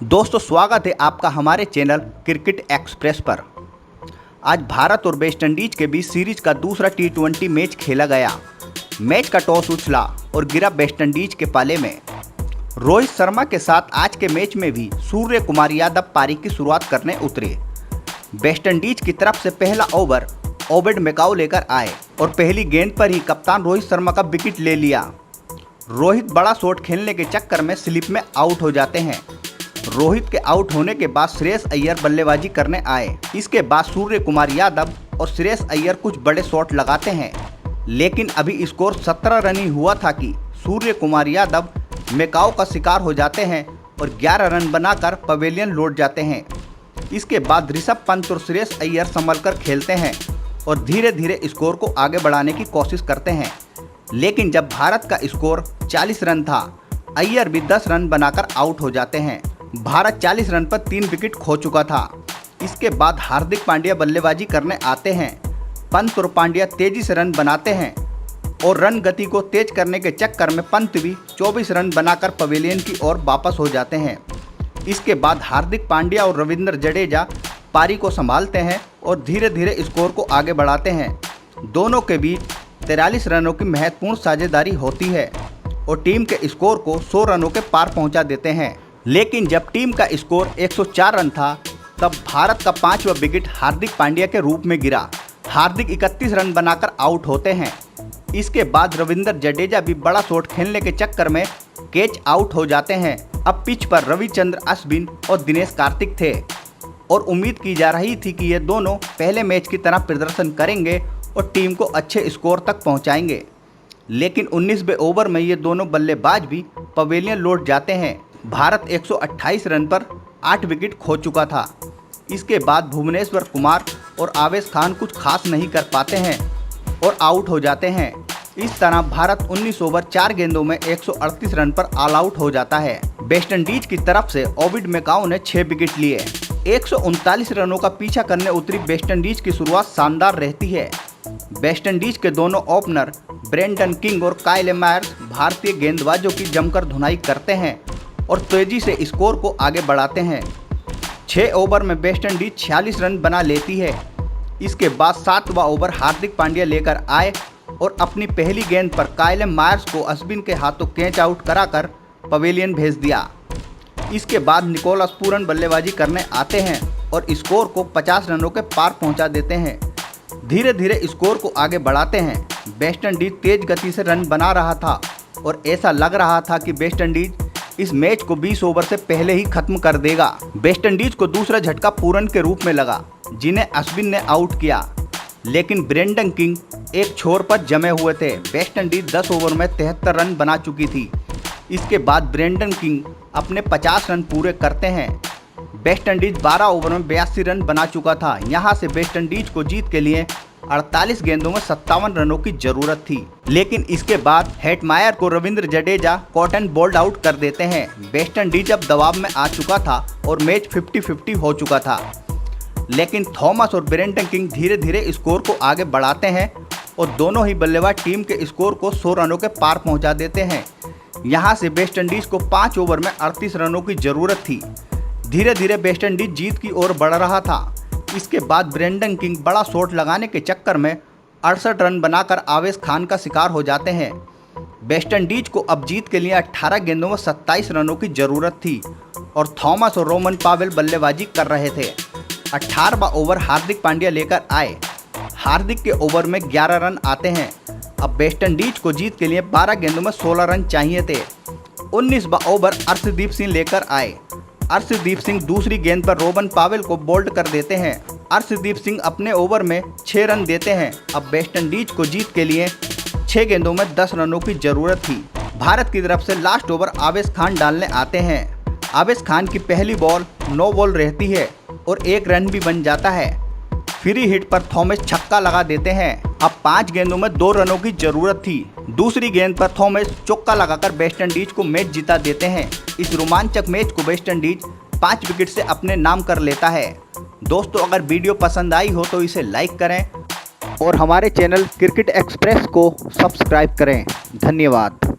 दोस्तों स्वागत है आपका हमारे चैनल क्रिकेट एक्सप्रेस पर। आज भारत और वेस्टइंडीज के बीच सीरीज का दूसरा टी20 मैच खेला गया। मैच का टॉस उछला और गिरा वेस्टइंडीज के पाले में। रोहित शर्मा के साथ आज के मैच में भी सूर्य कुमार यादव पारी की शुरुआत करने उतरे। वेस्टइंडीज की तरफ से पहला ओवर ओबेड मैकाउ लेकर आए और पहली गेंद पर ही कप्तान रोहित शर्मा का विकेट ले लिया। रोहित बड़ा शॉट खेलने के चक्कर में स्लिप में आउट हो जाते हैं। रोहित के आउट होने के बाद श्रेयस अय्यर बल्लेबाजी करने आए। इसके बाद सूर्य कुमार यादव और श्रेयस अय्यर कुछ बड़े शॉट लगाते हैं, लेकिन अभी स्कोर 17 रन ही हुआ था कि सूर्य कुमार यादव मैकाउ का शिकार हो जाते हैं और 11 रन बनाकर पवेलियन लौट जाते हैं। इसके बाद ऋषभ पंत और श्रेयस अय्यर संभल कर खेलते हैं और धीरे धीरे स्कोर को आगे बढ़ाने की कोशिश करते हैं, लेकिन जब भारत का स्कोर 40 रन था, अय्यर भी 10 रन बनाकर आउट हो जाते हैं। भारत 40 रन पर 3 विकेट खो चुका था। इसके बाद हार्दिक पांड्या बल्लेबाजी करने आते हैं। पंत और पांड्या तेजी से रन बनाते हैं और रन गति को तेज करने के चक्कर में पंत भी 24 रन बनाकर पवेलियन की ओर वापस हो जाते हैं। इसके बाद हार्दिक पांड्या और रविंद्र जडेजा पारी को संभालते हैं और धीरे धीरे स्कोर को आगे बढ़ाते हैं। दोनों के बीच 43 रनों की महत्वपूर्ण साझेदारी होती है और टीम के स्कोर को 100 रनों के पार पहुंचा देते हैं। लेकिन जब टीम का स्कोर 104 रन था, तब भारत का 5वां विकेट हार्दिक पांड्या के रूप में गिरा। हार्दिक 31 रन बनाकर आउट होते हैं। इसके बाद रविंद्र जडेजा भी बड़ा शॉट खेलने के चक्कर में कैच आउट हो जाते हैं। अब पिच पर रविचंद्र अश्विन और दिनेश कार्तिक थे और उम्मीद की जा रही थी कि ये दोनों पहले मैच की तरह प्रदर्शन करेंगे और टीम को अच्छे स्कोर तक पहुंचाएंगे। लेकिन 19वें ओवर में ये दोनों बल्लेबाज भी पवेलियन लौट जाते हैं। भारत 128 रन पर 8 विकेट खो चुका था। इसके बाद भुवनेश्वर कुमार और आवेश खान कुछ खास नहीं कर पाते हैं और आउट हो जाते हैं। इस तरह भारत 19 ओवर 4 गेंदों में 138 रन पर ऑल आउट हो जाता है। वेस्टइंडीज की तरफ से ओबेड मैकाउ ने 6 विकेट लिए। 139 रनों का पीछा करने उतरी वेस्टइंडीज की शुरुआत शानदार रहती है। वेस्टइंडीज के दोनों ओपनर ब्रेंडन किंग और काइल मायर्स भारतीय गेंदबाजों की जमकर धुनाई करते हैं और तेजी से स्कोर को आगे बढ़ाते हैं। 6 ओवर में वेस्टइंडीज 46 रन बना लेती है। इसके बाद 7वां ओवर हार्दिक पांड्या लेकर आए और अपनी पहली गेंद पर काइल मायर्स को अश्विन के हाथों कैच आउट कराकर पवेलियन भेज दिया। इसके बाद निकोलस पूरन बल्लेबाजी करने आते हैं और स्कोर को 50 रनों के पार पहुंचा देते हैं। धीरे धीरे स्कोर को आगे बढ़ाते हैं। वेस्टइंडीज तेज गति से रन बना रहा था और ऐसा लग रहा था कि वेस्टइंडीज इस मैच को 20 ओवर से पहले ही खत्म कर देगा। वेस्टइंडीज को दूसरा झटका पूरन के रूप में लगा, जिन्हें अश्विन ने आउट किया, लेकिन ब्रेंडन किंग एक छोर पर जमे हुए थे। वेस्टइंडीज 10 ओवर में 73 रन बना चुकी थी। इसके बाद ब्रेंडन किंग अपने 50 रन पूरे करते हैं। वेस्टइंडीज 12 ओवर में 82 रन बना चुका था। यहाँ से वेस्टइंडीज को जीत के लिए 48 गेंदों में 57 रनों की जरूरत थी, लेकिन इसके बाद हेटमायर को Ravindra Jadeja cotton bold out कर देते हैं। वेस्टइंडीज अब दबाव में आ चुका था और मैच 50-50 हो चुका था, लेकिन थॉमस और ब्रेंडन किंग धीरे धीरे स्कोर को आगे बढ़ाते हैं और दोनों ही बल्लेबाज टीम के स्कोर को 100 रनों के पार पहुंचा देते हैं। यहाँ से वेस्टइंडीज को 5 ओवर में 38 रनों की जरूरत थी। धीरे धीरे वेस्टइंडीज जीत की ओर बढ़ रहा था। इसके बाद ब्रेंडन किंग बड़ा शॉट लगाने के चक्कर में 68 रन बनाकर आवेश खान का शिकार हो जाते हैं। वेस्टइंडीज को अब जीत के लिए 18 गेंदों में 27 रनों की जरूरत थी और थॉमस और रोमन पावेल बल्लेबाजी कर रहे थे। 18वां ओवर हार्दिक पांड्या लेकर आए। हार्दिक के ओवर में 11 रन आते हैं। अब वेस्टइंडीज को जीत के लिए 12 गेंदों में 16 रन चाहिए थे। 19वां ओवर अर्शदीप सिंह लेकर आए। अर्शदीप सिंह दूसरी गेंद पर रोमन पावेल को बोल्ड कर देते हैं। अर्शदीप सिंह अपने ओवर में 6 रन देते हैं। अब वेस्टइंडीज को जीत के लिए 6 गेंदों में 10 रनों की जरूरत थी। भारत की तरफ से लास्ट ओवर आवेश खान डालने आते हैं। आवेश खान की पहली बॉल नो बॉल रहती है और 1 रन भी बन जाता है। फ्री हिट पर थॉमस छक्का लगा देते हैं। अब 5 गेंदों में 2 रनों की जरूरत थी। दूसरी गेंद पर थॉमस चौका लगाकर वेस्टइंडीज को मैच जिता देते हैं। इस रोमांचक मैच को वेस्टइंडीज 5 विकेट से अपने नाम कर लेता है। दोस्तों अगर वीडियो पसंद आई हो तो इसे लाइक करें और हमारे चैनल क्रिकेट एक्सप्रेस को सब्सक्राइब करें। धन्यवाद।